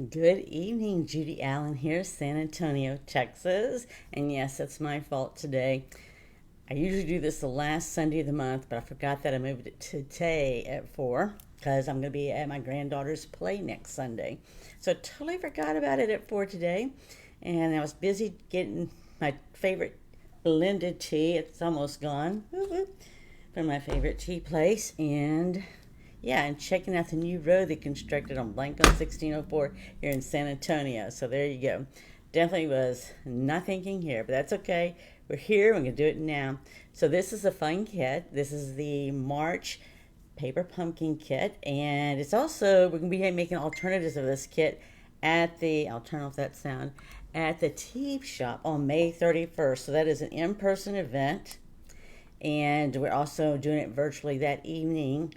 Good evening, Judy Allen here, San Antonio, Texas. And yes, it's my fault today. I usually do this the last Sunday of the month, but I forgot that I moved it today at 4 because I'm going to be at my granddaughter's play next Sunday. So I totally forgot about it at 4 today. And I was busy getting my favorite blended tea. It's almost gone from my favorite tea place. And checking out the new road they constructed on Blanco 1604 here in San Antonio. So there you go. Definitely was not thinking here, but that's okay. We're here. We're going to do it now. So this is a fun kit. This is the March Paper Pumpkin Kit. And it's also, we're going to be making alternatives of this kit at the, I'll turn off that sound, at the tea shop on May 31st. So that is an in-person event. And we're also doing it virtually that evening.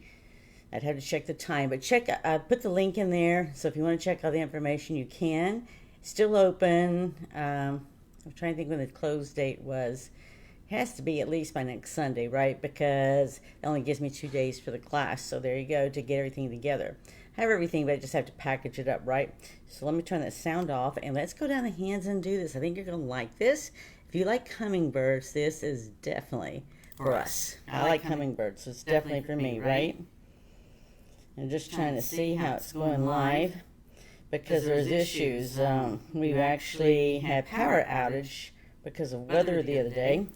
I'd have to check the time, but I put the link in there, so if you want to check all the information, you can. Still open. I'm trying to think when the close date was. It has to be at least by next Sunday, right? Because it only gives me 2 days for the class, so there you go, to get everything together. I have everything, but I just have to package it up, right? So let me turn that sound off, and let's go down the hands and do this. I think you're going to like this. If you like hummingbirds, this is definitely for us. I like hummingbirds, so it's definitely for me, right? I'm just trying to see how it's going live because there's issues. We actually had power outage because of weather the other day.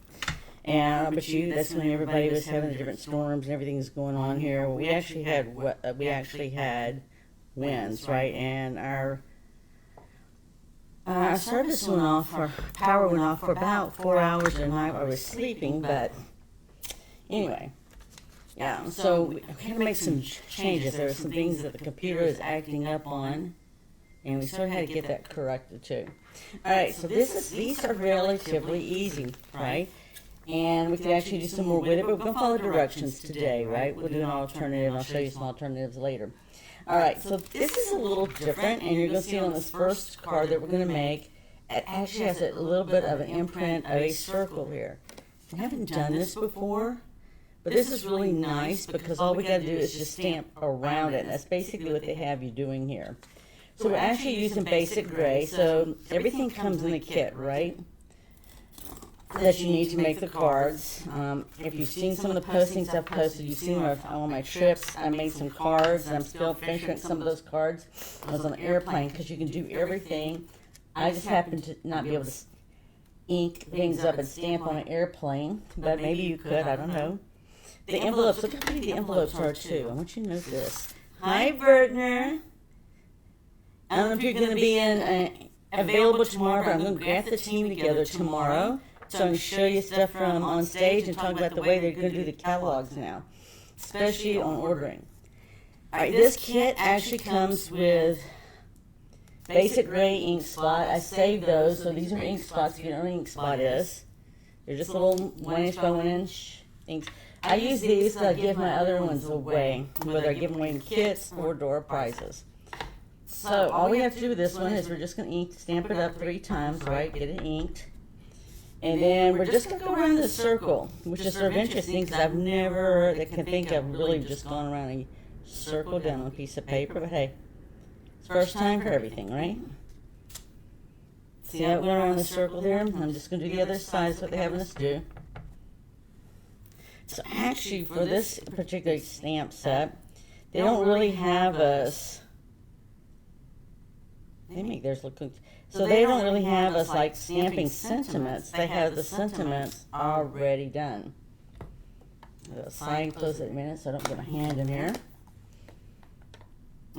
And that's when everybody was having the different storms and everything's going on here. We actually had winds, right? And our service went off, our power went off for about 4 hours a night while I was sleeping. But anyway. Yeah, so we had to make some changes. There were some things that the computer is acting up on, and we sort of had to get that corrected too. All right, so these are relatively easy, right? And we can actually do some more with it, but we're going to follow directions today, right? We'll do an alternative. I'll show you some alternatives later. All right, so this is a little different, and you're going to see on this first card that we're going to make, it actually has a little bit of an imprint of a circle here. I haven't done this before. But this is really nice because all we got to do is just stamp around it. That's basically what they have you doing here. So we're actually using basic gray. So everything comes in the kit, right? That you need to make the cards. If you've seen some of the postings I've posted, you've seen on my trips, I made some cards. And I'm still finishing some of those cards. I was on an airplane because you can do everything. I just happen to not be able to ink things up and stamp on an airplane. But maybe you could, I don't know. The envelopes, look how pretty the envelopes are too. I want you to note this. Hi, Bertner. I don't know if you're going to be available tomorrow, but I'm going to grab the team together tomorrow. So I'm going to show you stuff from on stage and talk about the way they're going to do the catalogs now, especially on ordering. All right, this kit actually comes with basic gray ink spot. I saved those, so these are ink spots if you don't know what an ink spot is. They're just little 1 inch by 1 inch inks. I use these to give my other ones away, whether I give them away in kits or door prizes. So all we have to do with this one is we're just going to stamp it up 3 times, right? Get it inked. And then we're just going to go around the circle, which is sort of interesting because I've never, can think of really just gone around a circle down on a piece of paper. But hey, it's first time for everything, right? See how it went around the circle there? I'm just going to do the other side. That's what they have us do. So actually, for this particular stamp set, they don't really have us. They make theirs look good. So they don't really have us like stamping sentiments. They have the sentiments already done. I'll sign and close it in a minute so I don't get my hand in there.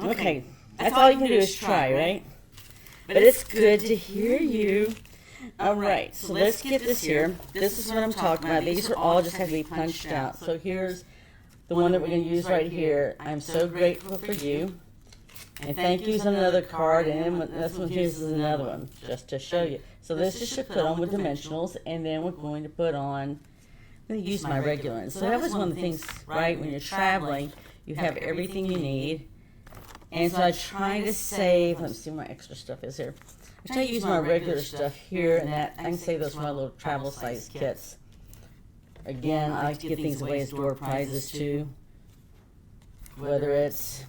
Okay, that's all you can do is try, right? But it's good to hear you. All right, so let's get this here. This is what I'm talking about. These are all just have to be punched out. So here's the one that we're going to use right here. I'm so grateful for you. And thank you's on another card, and then this one here's another one, just to show you. So this is to put on with dimensionals, and then we're going to put on, I'm going to use my regular ones. So that was one of the things, right, when you're traveling, you have everything you need. And so I try to save, let me see what my extra stuff is here. I try to use my regular stuff here, and that I can save those for my little travel size kits. Again, I like to give things away as door prizes too. Whether it's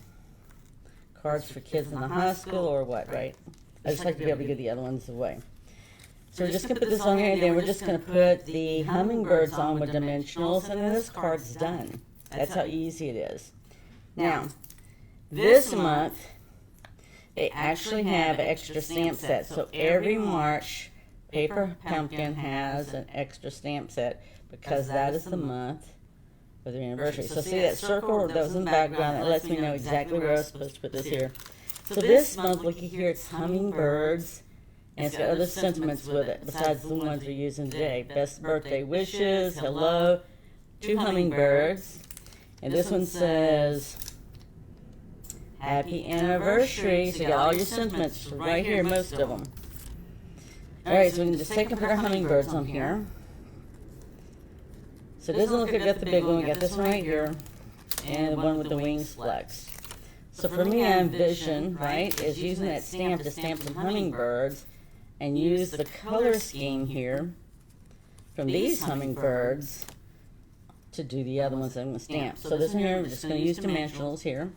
cards for kids in the hospital or what, right? I just like to be able to give the other ones away. So we're just going to put this on here, and then we're just going to put the hummingbirds on with dimensionals, and then this card's done. That's how easy it is. Now, this month, they actually have an extra stamp set. So every March, Paper Pumpkin has an extra stamp set because that is the month of their anniversary. So see that circle that was in the background? That lets me know exactly where I was supposed to put this here. So this month, looky here, it's hummingbirds. And it's got other sentiments with it besides the ones we're using today. Best birthday wishes, hello, 2 hummingbirds. And this one says, happy anniversary. So you got all your sentiments right here, most of them. Alright, so we can just take and put our hummingbirds on here. So it doesn't look like I got the big one. We got this one right here. And the one with the wings flexed. So for me, I envision, right, is using that stamp to stamp some hummingbirds. And use the color scheme here from these hummingbirds to do the other ones that I'm going to stamp. So this one here, we're just going to use dimensionals here.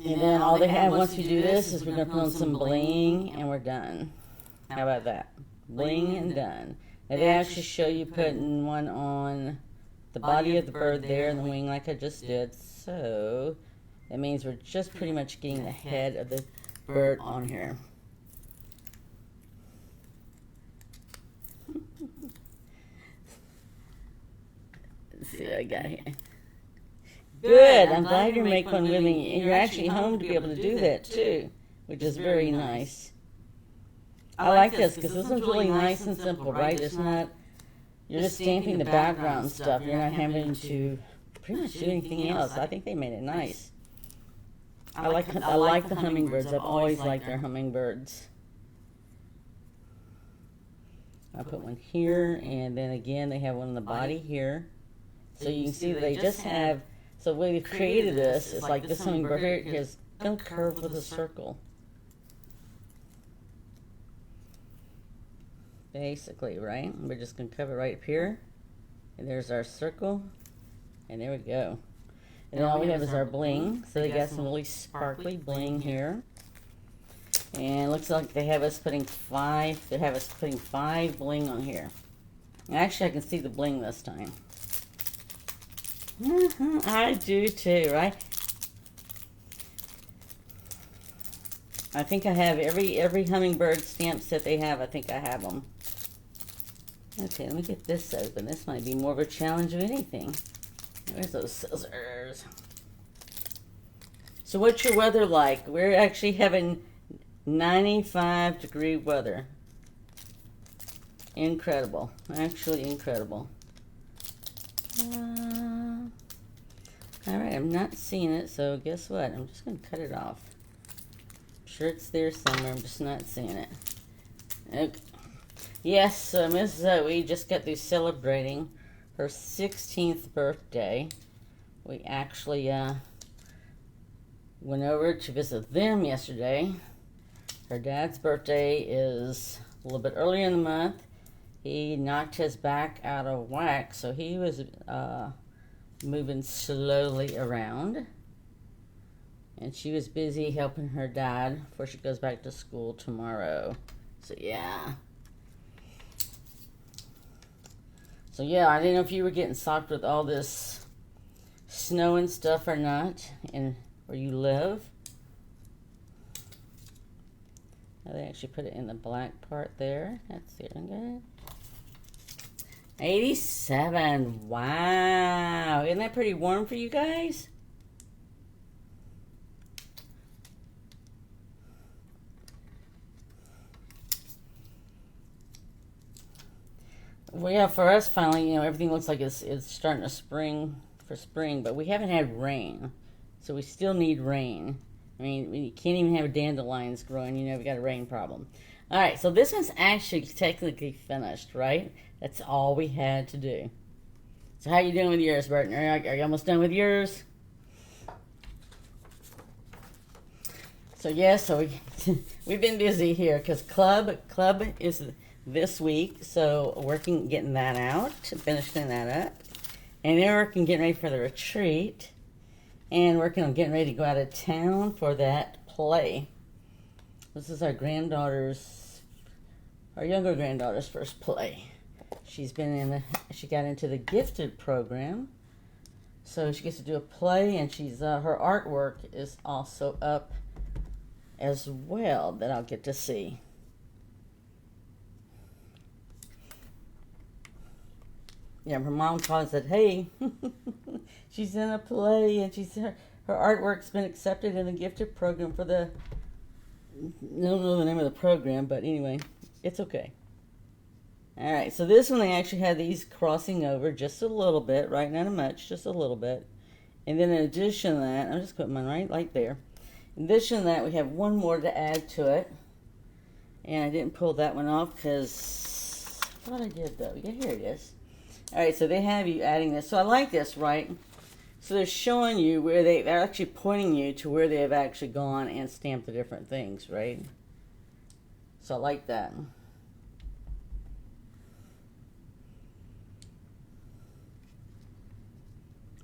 And then all they have once we do this is we're going to put on some bling and we're done. How about that? Bling and done. Now they actually show you putting one on the body of the bird there and the wing like I just did. So that means we're just pretty much getting the head of the bird on here. Let's see what I got here. Good. I'm glad you're making one with me. And you're actually home to be able to do that too, which is very nice. I like this because this one's really nice and simple, right? It's not, you're just stamping the background stuff. You're not having to pretty much do anything else. I think they made it nice. I like the hummingbirds. I've always liked their hummingbirds. I'll put one here, and then again they have one in the body here. So you can see that they just have, so the way they've created this is like this hummingbird here is going to curve with a circle. Basically, right? We're just going to cover right up here. And there's our circle. And there we go. And then all we have is our bling. So they got some really sparkly bling here. And it looks like they have us putting 5 bling on here. Actually, I can see the bling this time. I do too, right? I think I have every hummingbird stamp set they have. I think I have them. Okay, let me get this open. This might be more of a challenge of anything. Where's those scissors? So what's your weather like? We're actually having 95-degree weather. Incredible. Actually incredible. Alright, I'm not seeing it, so guess what? I'm just going to cut it off. I'm sure it's there somewhere. I'm just not seeing it. Okay. Yes, so Miss Zoe just got through celebrating her 16th birthday. We actually went over to visit them yesterday. Her dad's birthday is a little bit earlier in the month. He knocked his back out of whack, so he was moving slowly around. And she was busy helping her dad before she goes back to school tomorrow. So yeah. So yeah, I didn't know if you were getting socked with all this snow and stuff or not, and where you live. Now they actually put it in the black part there. That's it. Okay. 87. Wow. Isn't that pretty warm for you guys? Well, yeah, for us, finally, everything looks like it's starting to spring, but we haven't had rain, so we still need rain. I mean, you can't even have dandelions growing, we got a rain problem. All right, so this one's actually technically finished, right? That's all we had to do. So how you doing with yours, Burton? Are you almost done with yours? So yeah, so we've been busy here because club is this week, so working, getting that out, finishing that up, and then working, getting ready for the retreat. and working on getting ready to go out of town for that play. This is our younger granddaughter's first play. She got into the gifted program, so she gets to do a play, and her artwork is also up as well that I'll get to see. Yeah, her mom called and said, "Hey, she's in a play, and her artwork's been accepted in the gifted program for the." I don't know the name of the program, but anyway, it's okay. All right, so this one they actually had these crossing over just a little bit, right? Not much, just a little bit. And then in addition to that, I'm just putting mine right there. In addition to that, we have one more to add to it. And I didn't pull that one off because I thought I did though. Yeah, here it is. All right, so they have you adding this. So I like this, right? So they're showing you where they're actually pointing you to where they have actually gone and stamped the different things, right? So I like that.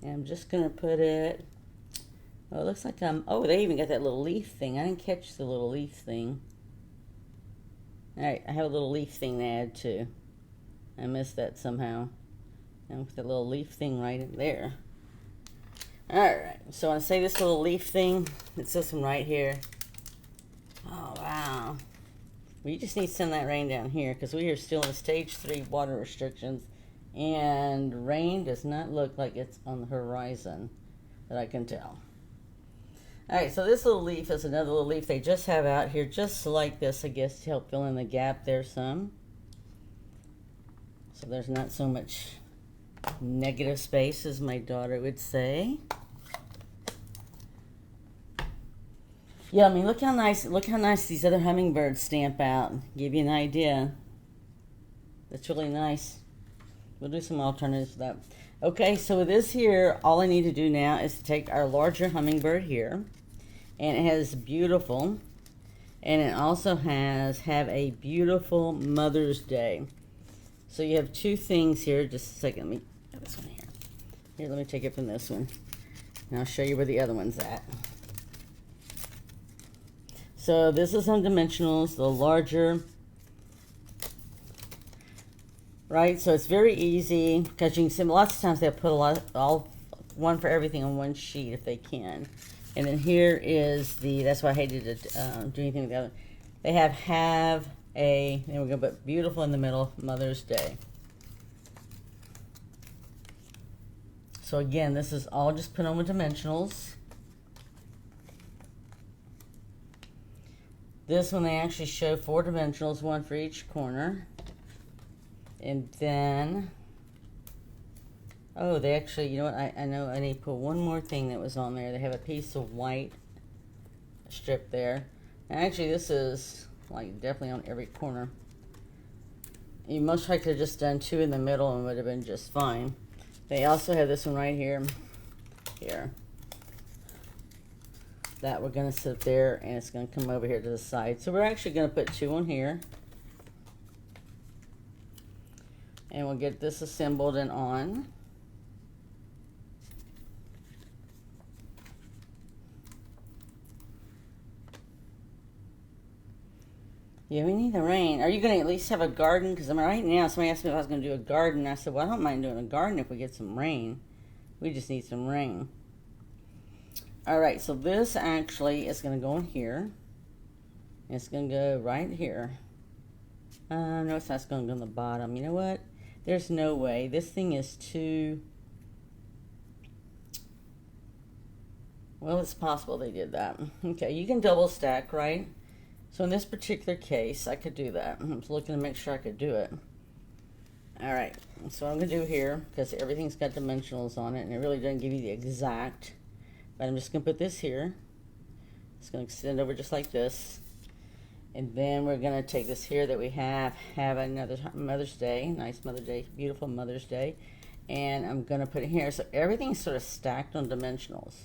And I'm just going to put it, well, it looks like they even got that little leaf thing. I didn't catch the little leaf thing. All right, I have a little leaf thing to add too. I missed that somehow. And put that little leaf thing right in there. All right, so I say this little leaf thing, it's this one right here. Oh, wow. We just need to send that rain down here because we are still in stage 3 water restrictions. And rain does not look like it's on the horizon that I can tell. All right, so this little leaf is another little leaf they just have out here, just like this, I guess, to help fill in the gap there some. So there's not so much negative space, as my daughter would say. Yeah, I mean, look how nice these other hummingbirds stamp out. Give you an idea. That's really nice. We'll do some alternatives to that. Okay, so with this here, all I need to do now is to take our larger hummingbird here, and it has beautiful, and it also have a beautiful Mother's Day. So you have two things here. Just a second, let me get this one here. Here, let me take it from this one, and I'll show you where the other one's at. So this is on dimensionals, the larger. Right, so it's very easy because you can see lots of times they'll put one for everything on one sheet if they can. And then here is that's why I hated to do anything with the other. They have there we go, but beautiful in the middle, Mother's Day. So again, this is all just put on with dimensionals. This one they actually show 4 dimensionals, one for each corner. And then, they actually, you know what, I know I need to put one more thing that was on there. They have a piece of white strip there. And actually, this is, like, definitely on every corner. You most likely could have just done 2 in the middle and would have been just fine. They also have this one right here. That we're going to sit there, and it's going to come over here to the side. So we're actually going to put 2 on here. And we'll get this assembled and on. Yeah, we need the rain. Are you going to at least have a garden? Because right now, somebody asked me if I was going to do a garden. I said, well, I don't mind doing a garden if we get some rain. We just need some rain. All right, so this actually is going to go in here. It's going to go right here. No, it's not going to go on the bottom. You know what? There's no way. This thing is too... Well, it's possible they did that. Okay, you can double stack, right? So in this particular case, I could do that. I'm just looking to make sure I could do it. All right, so I'm going to do here, because everything's got dimensionals on it, and it really doesn't give you the exact. But I'm just going to put this here. It's going to extend over just like this. And then we're going to take this here that we have another Mother's Day, nice Mother's Day, beautiful Mother's Day. And I'm going to put it here. So everything's sort of stacked on dimensionals.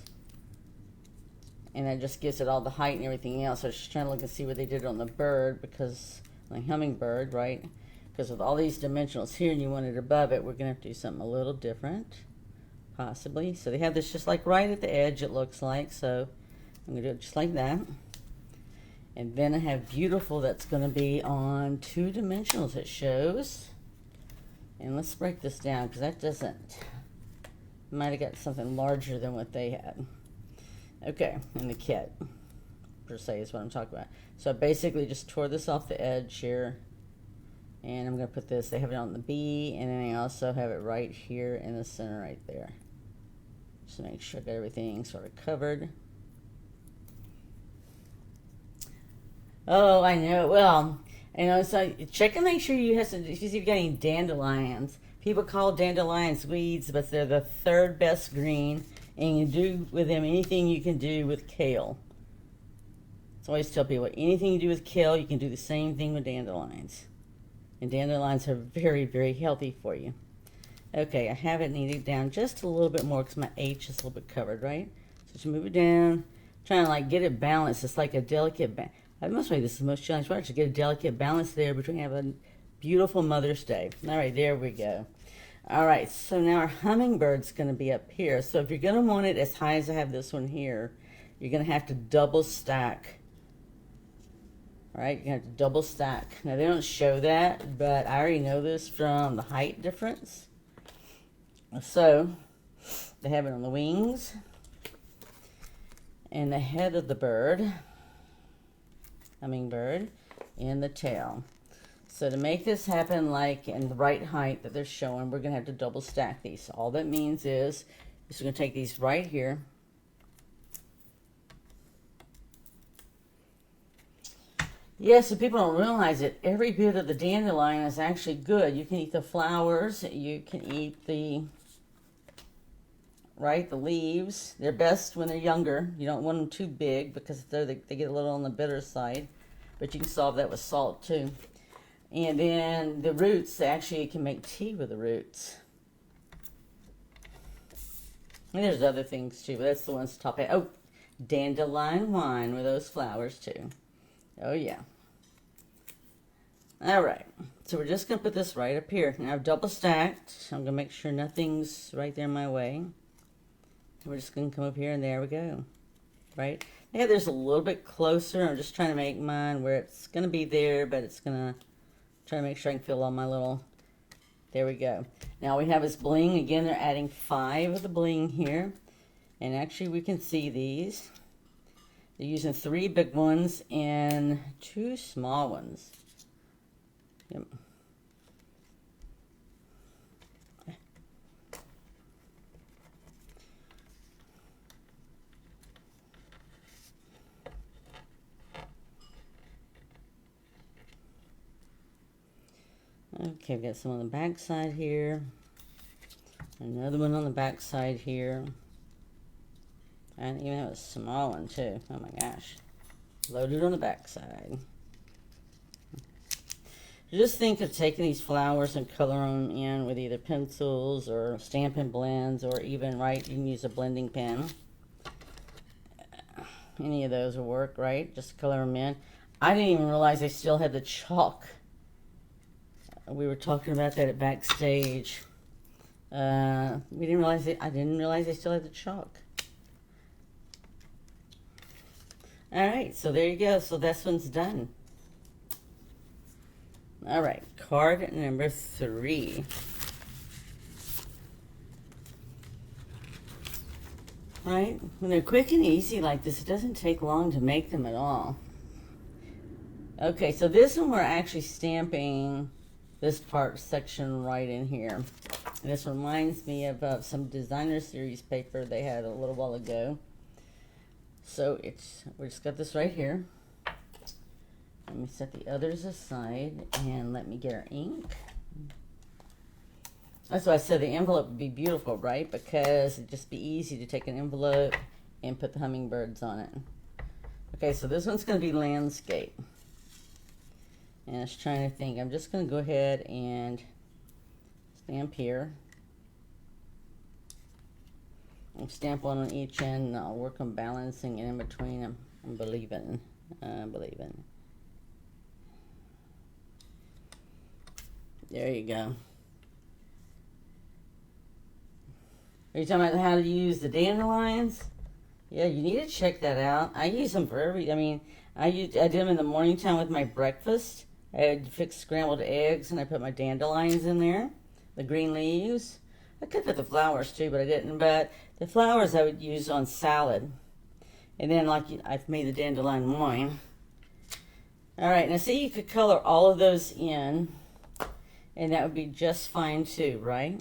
And that just gives it all the height and everything else. I was just trying to look and see what they did on the bird, because, like hummingbird, right? Because with all these dimensionals here and you want it above it, we're going to have to do something a little different. possibly. So they have this just like right at the edge, it looks like. So I'm going to do it just like that. And then I have beautiful that's going to be on 2 dimensionals, it shows. And let's break this down because that doesn't, might have got something larger than what they had. Okay, and the kit per se is what I'm talking about. So I basically just tore this off the edge here, and I'm going to put this, they have it on the B, and then I also have it right here in the center right there. Just to make sure I got everything sort of covered. Oh, I know. Well, you know, so check and make sure you have some, if you've got any dandelions. People call dandelions weeds, but they're the 3rd best green, and you do with them anything you can do with kale. So I always tell people, anything you do with kale, you can do the same thing with dandelions. And dandelions are very, very healthy for you. Okay, I have it kneaded down just a little bit more because my H is a little bit covered, right? So just move it down, trying to like get it balanced. It's like a delicate balance. I must say this is the most challenging part, to get a delicate balance there between having a beautiful Mother's Day. All right, there we go. All right, so now our hummingbird's going to be up here. So if you're going to want it as high as I have this one here, you're going to have to double stack. All right, you're going to have to double stack. Now, they don't show that, but I already know this from the height difference. So they have it on the wings and the head of the bird, hummingbird, and the tail. So to make this happen like in the right height that they're showing, we're going to have to double stack these. So all that means is we're going to take these right here. Yes, so people don't realize it. Every bit of the dandelion is actually good. You can eat the flowers. You can eat the, right, the leaves. They're best when they're younger. You don't want them too big because they get a little on the bitter side. But you can solve that with salt too. And then the roots, actually you can make tea with the roots. And there's other things too, but that's the ones top. Oh, dandelion wine with those flowers too. Oh yeah. All right, so we're just gonna put this right up here. Now I've double stacked. I'm gonna make sure nothing's right there in my way. We're just gonna come up here and there we go. Right? Yeah, there's a little bit closer. I'm just trying to make mine where it's gonna be there, but it's gonna try to make sure I can fill all my little, there we go. Now we have this bling. Again, they're adding 5 of the bling here. And actually we can see these. They're using 3 big ones and 2 small ones. Yep. Okay, I've got some on the back side here. Another one on the back side here. And even have a small one too. Oh my gosh. Loaded on the back side. Just think of taking these flowers and coloring them in with either pencils or Stampin' Blends, or even, right, you can use a blending pen. Any of those will work, right? Just color them in. I didn't even realize they still had the chalk. We were talking about that at backstage. We didn't realize it. I didn't realize they still had the chalk. All right, so there you go. So this one's done. All right, card number 3. Right? When they're quick and easy like this, it doesn't take long to make them at all. Okay, so this one we're actually stamping this part section right in here. And this reminds me of some designer series paper they had a little while ago. So we just got this right here. Let me set the others aside and let me get our ink. That's why I said the envelope would be beautiful, right? Because it'd just be easy to take an envelope and put the hummingbirds on it. Okay, so this one's going to be landscape. And I was trying to think. I'm just going to go ahead and stamp here. I'll stamp one on each end, and I'll work on balancing it in between them. I'm believing. There you go. Are you talking about how to use the dandelions? Yeah, you need to check that out. I use them for I did them in the morning time with my breakfast. I had fixed scrambled eggs and I put my dandelions in there, the green leaves. I could put the flowers too, but I didn't. But the flowers I would use on salad. And then I've made the dandelion wine. All right, now see, you could color all of those in, and that would be just fine too, right?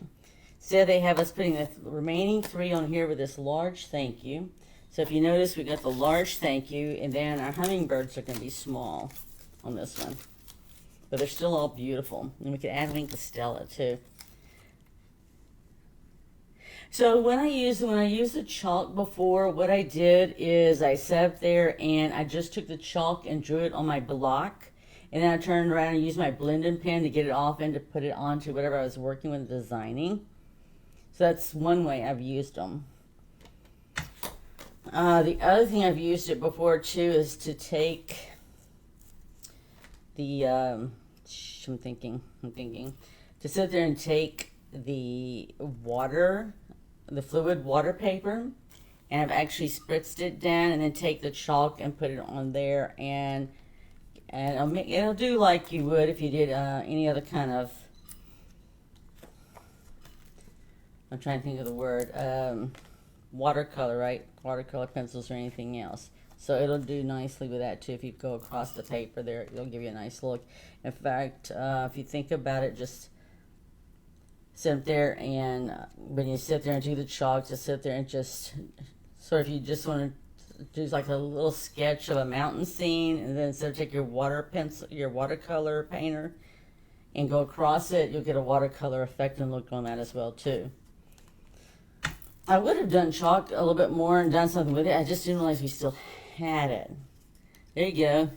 So they have us putting the remaining 3 on here with this large thank you. So if you notice, we got the large thank you, and then our hummingbirds are going to be small on this one. But they're still all beautiful. And we can add Wink Stella too. So when I used the chalk before, what I did is I sat up there and I just took the chalk and drew it on my block. And then I turned around and used my blending pen to get it off and to put it onto whatever I was working with designing. So that's one way I've used them. The other thing I've used it before too is to take the, I'm thinking, to sit there and take the water, the fluid water paper, and I've actually spritzed it down and then take the chalk and put it on there, and it'll do like you would if you did any other kind of, I'm trying to think of the word, watercolor, right? Watercolor pencils or anything else. So it'll do nicely with that too. If you go across the paper there, it'll give you a nice look. In fact, if you think about it, just sit there and when you sit there and do the chalk, just sit there and just sort of, you just want to do like a little sketch of a mountain scene, and then instead of take your watercolor painter and go across it, you'll get a watercolor effect and look on that as well too. I would have done chalk a little bit more and done something with it. I just didn't realize we still had it. There you go.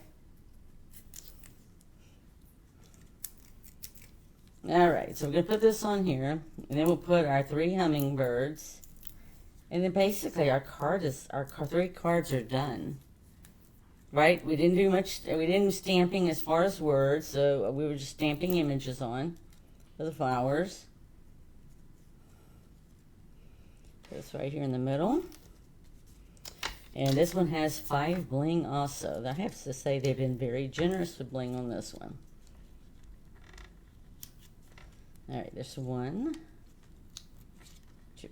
Alright, so we're going to put this on here, and then we'll put our 3 hummingbirds, and then basically our 3 cards are done. Right? We didn't do stamping as far as words, so we were just stamping images on for the flowers. This right here in the middle. And this one has 5 bling also. I have to say they've been very generous with bling on this one. Alright, there's 1, 2.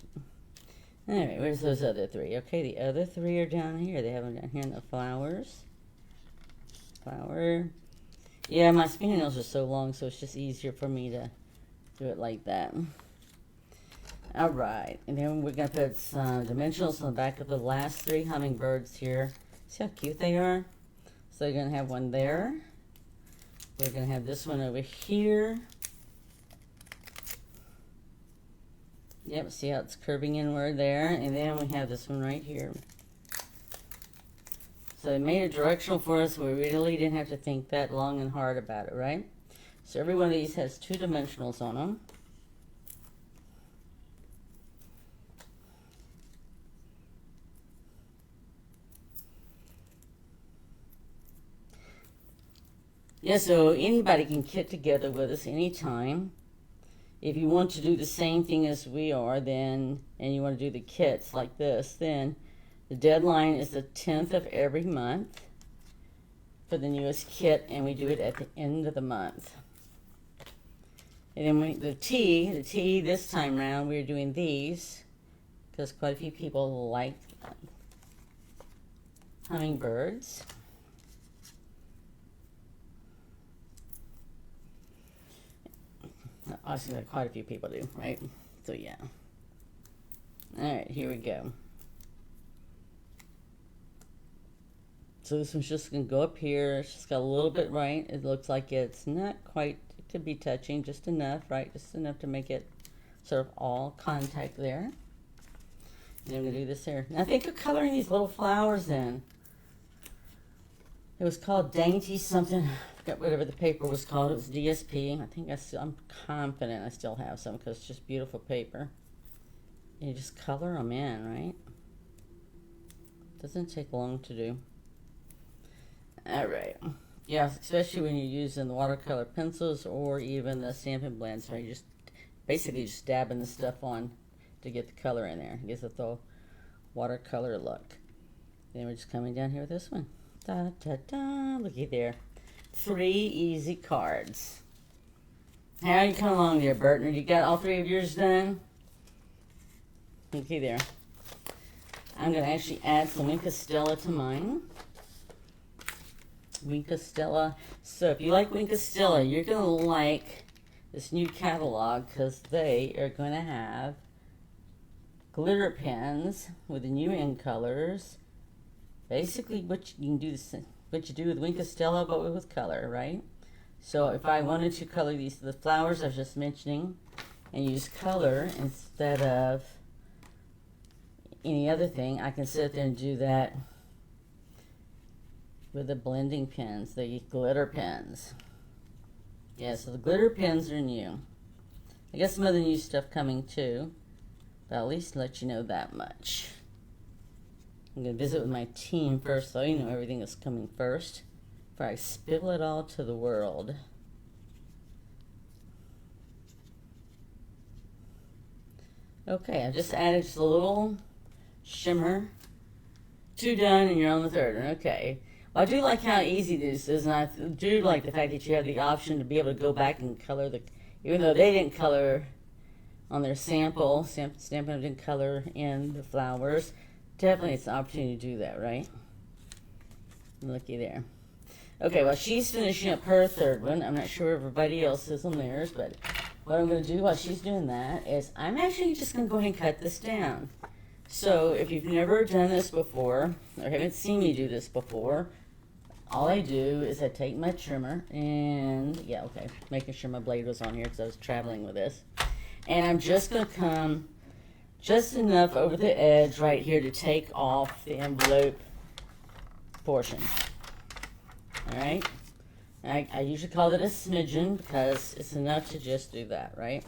Alright, where's those other 3? Okay, the other 3 are down here. They have them down here in the flowers. Flower. Yeah, my fingernails are so long, so it's just easier for me to do it like that. Alright, and then we're going to put some dimensionals on the back of the last 3 hummingbirds here. See how cute they are? So you're going to have one there. We're going to have this one over here. Yep, see how it's curving inward there. And then we have this one right here. So they made it directional for us. We really didn't have to think that long and hard about it, right? So every one of these has 2 dimensionals on them. Yeah, so anybody can get together with us anytime. If you want to do the same thing as we are, then, and you want to do the kits like this, then the deadline is the 10th of every month for the newest kit, and we do it at the end of the month. And then the tea this time around, we're doing these because quite a few people like hummingbirds. Obviously, like quite a few people do, right? So, yeah. Alright, here we go. So this one's just going to go up here. It's just got a little bit right. It looks like it's not quite to be touching, just enough, right? Just enough to make it sort of all contact there. And I'm going to do this here. Now, think of coloring these little flowers in. It was called Dainty something. I forgot whatever the paper was called. It was DSP. I think I'm confident I still have some because it's just beautiful paper. And you just color them in, right? Doesn't take long to do. Alright. Yeah, especially when you're using the watercolor pencils or even the stamping blends, right? You just basically just dabbing the stuff on. to get the color in there. It gives it the watercolor look. Then we're just coming down here with this one. Da, da, da. Looky there. 3 easy cards. How you come along there, Burton? You got all 3 of yours done? Looky there. I'm going to actually add some Wink Stella to mine. Wink Stella. So if you like Wink Stella, you're going to like this new catalog because they are going to have glitter pens with the new end colors. Basically, what you can do, what you do with Wink Stella, but with color, right? So if I wanted to color the flowers I was just mentioning, and use color instead of any other thing, I can sit there and do that with the blending pens, the glitter pens. Yeah, so the glitter pens are new. I guess some other new stuff coming too, but I'll at least let you know that much. I'm going to visit with my team first, so you know everything is coming first before I spill it all to the world. Okay, I've just added just a little shimmer. 2 done, and you're on the 3rd one. Okay. Well, I do like how easy this is, and I do like the fact that you have the option to be able to go back and color even though they didn't color on their sample, Stampin' didn't color in the flowers. Definitely it's an opportunity to do that, right? Looky there. Okay, well, she's finishing up her 3rd one. I'm not sure everybody else is on theirs, but what I'm going to do while she's doing that is I'm actually just going to go ahead and cut this down. So if you've never done this before, or haven't seen me do this before, all I do is I take my trimmer and, yeah, okay, making sure my blade was on here because I was traveling with this. And I'm just going to come just enough over the edge right here to take off the envelope portion. Alright? I usually call it a smidgen because it's enough to just do that, right?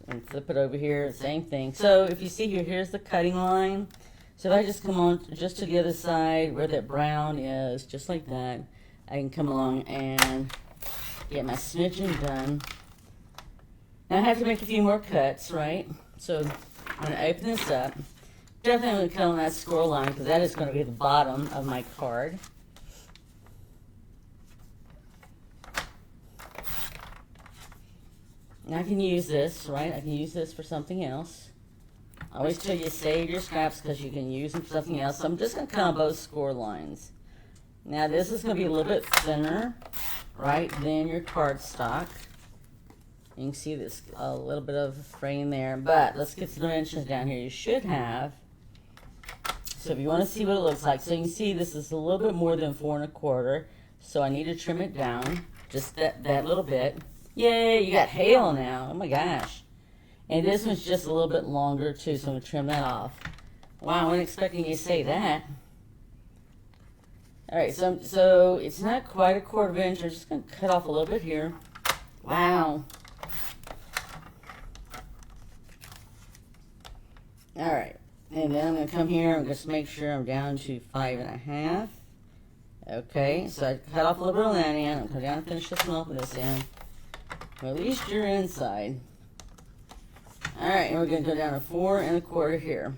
And flip it over here, same thing. So if you see here, here's the cutting line. So if I just come on just to the other side where that brown is, just like that, I can come along and get my smidgen done. Now I have to make a few more cuts, right? So I'm going to open this up. Definitely going to cut on that score line because that is going to be the bottom of my card. And I can use this, right? I can use this for something else. I always tell you save your scraps because you can use them for something else. So I'm just going to cut on both score lines. Now this is going to be a little bit thinner, right, than your cardstock. You can see this a little bit of fraying there, but let's get some dimensions down here. You should have, so if you want to see what it looks like, so you can see this is a little bit more than 4 1/4, so I need to trim it down, just that little bit. Yay, you got hail now, oh my gosh. And this one's just a little bit longer too, so I'm going to trim that off. Wow, I wasn't expecting you to say that. Alright, so it's not quite a 1/4 inch, I'm just going to cut off a little bit here. Wow. Alright, and then I'm going to come here and just make sure I'm down to 5 1/2. Okay, so I cut off a little bit on that end. I'm going to come down and finish this one off with this end. Well, at least you're inside. Alright, and we're going to go down to 4 1/4 here.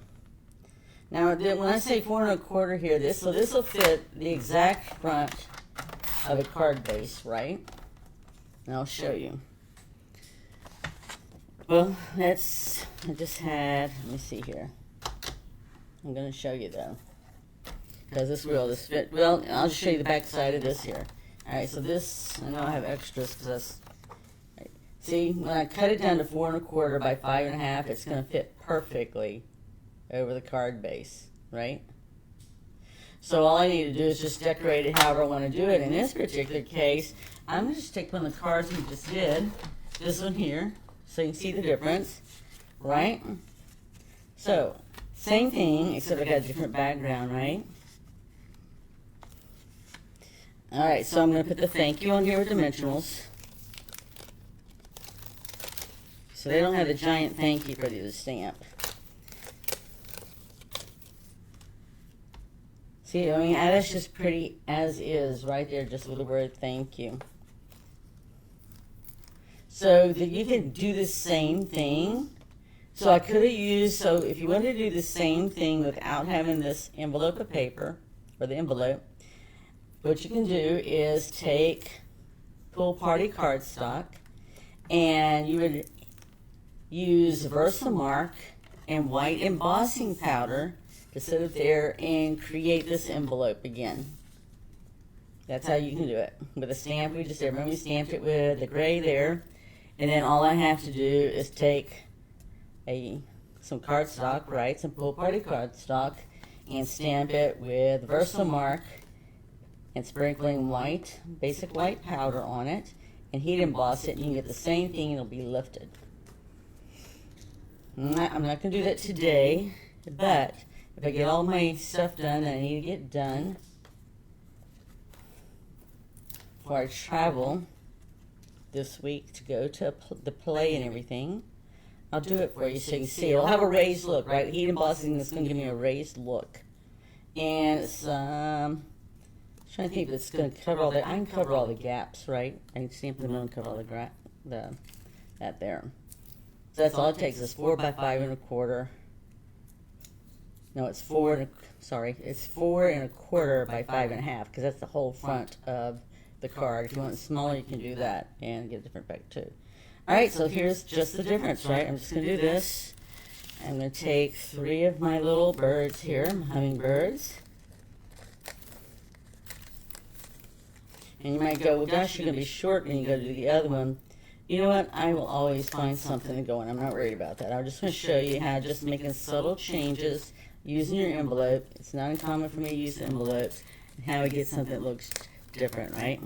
Now, when I say 4 1/4 here, this will fit the exact front of a card base, right? And I'll show you. Well, I just had, let me see here. I'm going to show you though. Because this fit, well, I'll just show you the back side of this here. Alright, so this, I know I have extras because that's, right. See, when I cut it down to 4 1/4 by 5 1/2, it's going to fit perfectly over the card base, right? So all I need to do is just decorate it however I want to do it. In this particular case, I'm going to just take one of the cards we just did, this one here, so you can see the difference, right? So, same thing, except I got a different background, right? Alright, so I'm going to put the thank you on here with dimensionals. So they don't have the giant thank you for the stamp. See, I mean, that's just pretty as is right there, just with the word thank you. So that you can do the same thing So I could have used, so if you wanted to do the same thing without having this envelope of paper, or the envelope, what you can do is take pool party cardstock, and you would use Versamark and white embossing powder to sit up there and create this envelope again. That's how you can do it. With a stamp we just did. Remember we stamped it with the gray there, and then all I have to do is take some cardstock, right, some pool party cardstock, and stamp it with Versamark and sprinkling white, basic white powder on it, and heat emboss it, and you can get the same thing and it'll be lifted. I'm not going to do that today, but if I get all my stuff done that I need to get done before I travel this week to go to the play and everything, I'll do it for you so you can see. It'll have a raised look, right? Heat embossing is going to give me a raised look. And it's, I'm trying to think if it's going to cover all the, I can cover all the gaps, right? I can stamp them and cover all that there. So that's all it takes is 4 by 5 1/4. No, it's 4 1/4 by 5 1/2, because that's the whole front of the card. If you want it smaller, you can do that and get a different effect too. All right, so here's just the difference, right? I'm just going to do this. I'm going to take 3 of my little birds here, hummingbirds. And you might go, well, gosh, you're going to be short when you go to the other one. You know what? I will always find something to go in. I'm not worried about that. I'm just going to show you how just making subtle changes using your envelope. It's not uncommon for me to use envelopes, and how I get something that looks different, right?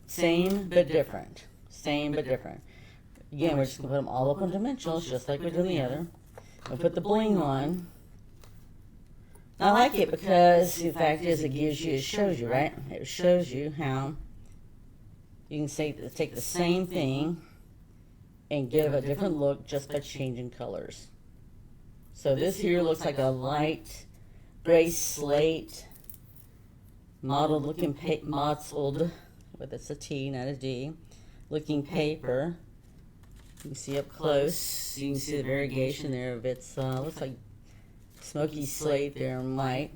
Same but different. Same but different. Again, we're just going to put them all up on dimensionals, just like we're doing the other. We'll put the bling on. I like it because the fact is it shows you, right? It shows you how you can take the same thing and give a different look just by changing colors. So this here looks like a light gray slate, mottled looking, mottled, with it's a T, not a D, looking paper. You can see up close, you can see the variegation there of its, looks like smoky slate there and white.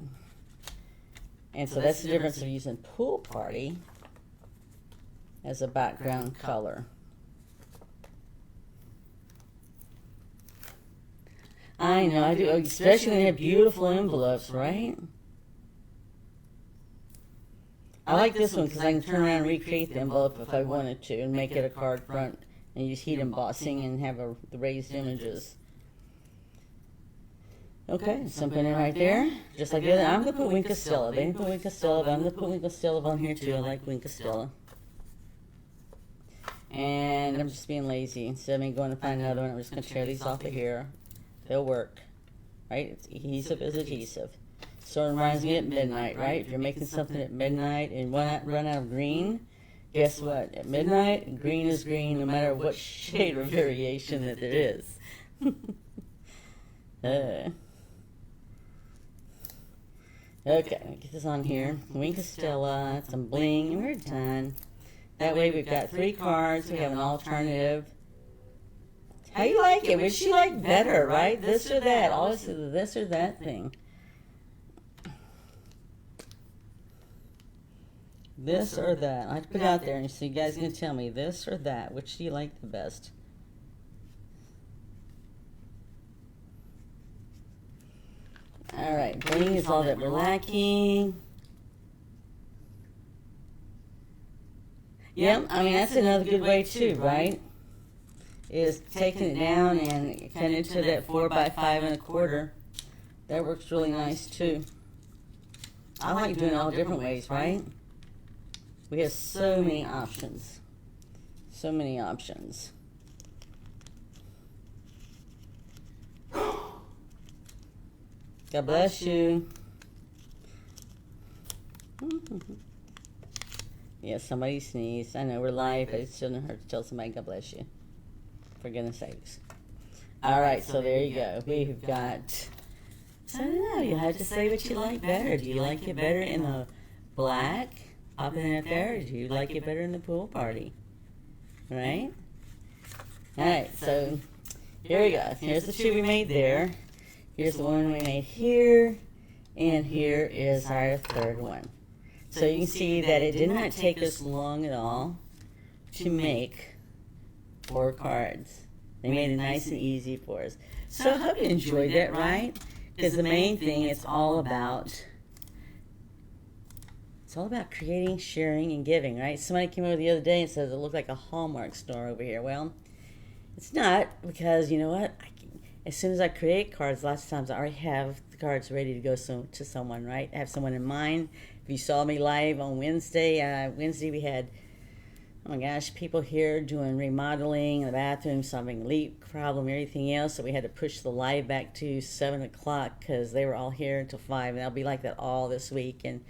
And so that's the difference of using Pool Party as a background color. I know, I do, especially when they have beautiful envelopes, right? I like this one because I can turn around and recreate the envelope if I wanted to and make it a card front and use heat embossing and have the raised images. Okay, so I'm putting it right there, just like the other. I'm going to put Wink Stella. They didn't put Wink Stella, but I'm going to put Wink Stella on here too. I like Wink Stella. And I'm just being lazy. Instead of me going to find another one, I'm just going to tear these off of here. They'll work, right? It's adhesive is adhesive. Sort of reminds me at midnight, right? If you're making something at midnight and run out of green, guess what? At midnight, green is green no matter what shade or variation that there is. Okay, get this on here. Wink Stella, some bling, and we're done. That way we've got 3 cards. We have an alternative. How you like it? Which you like better, right? This or that. Always this or that thing. This or that. I put it out there, and so you guys can tell me this or that. Which do you like the best? All right, bling is all that we're lacking. Yep, I mean, that's another good way too, right? Is taking it down and cutting it to that 4 by 5 1/4. That works really nice too. I like doing it all different ways, right? We have so many options. So many options. God bless you. Yeah, somebody sneezed. I know we're live, but it shouldn't hurt to tell somebody God bless you. For goodness sakes. All right, so there you go. We've got, so I don't know, you have to say what you like better. Do you like it better in the black? Pop it in there, or do you like it better in the Pool Party? Right? All right, so here we go. Here's the two we made there. Here's the one we made here. And here is our third one. So you can see that it did not take us long at all to make 4 cards. They made it nice and easy for us. So I hope you enjoyed that, right? Because the main thing, it's all about creating, sharing, and giving, right? Somebody came over the other day and says it looked like a Hallmark store over here. Well, it's not, because you know what? As soon as I create cards, lots of times I already have the cards ready to go to someone, right? I have someone in mind. If you saw me live on Wednesday, we had, oh my gosh, people here doing remodeling in the bathroom, solving a leak problem, everything else. So we had to push the live back to 7 o'clock because they were all here until 5. And they'll be like that all this week. And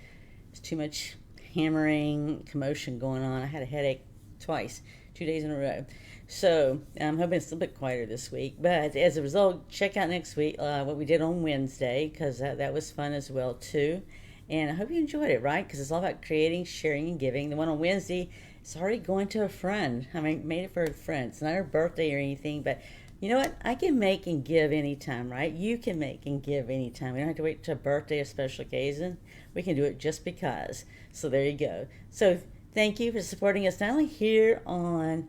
it's too much hammering, commotion going on. I had a headache twice, 2 days in a row. So I'm hoping it's a little bit quieter this week. But as a result, check out next week what we did on Wednesday, because that was fun as well too. And I hope you enjoyed it, right? Because it's all about creating, sharing, and giving. The one on Wednesday is already going to a friend. I mean, made it for a friend. It's not her birthday or anything, but you know what? I can make and give anytime, right? You can make and give anytime. We don't have to wait till a birthday or special occasion. We can do it just because. So there you go. So thank you for supporting us not only here on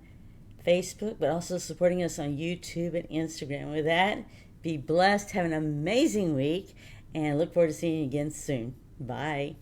Facebook, but also supporting us on YouTube and Instagram. With that, be blessed, have an amazing week, and look forward to seeing you again soon. Bye.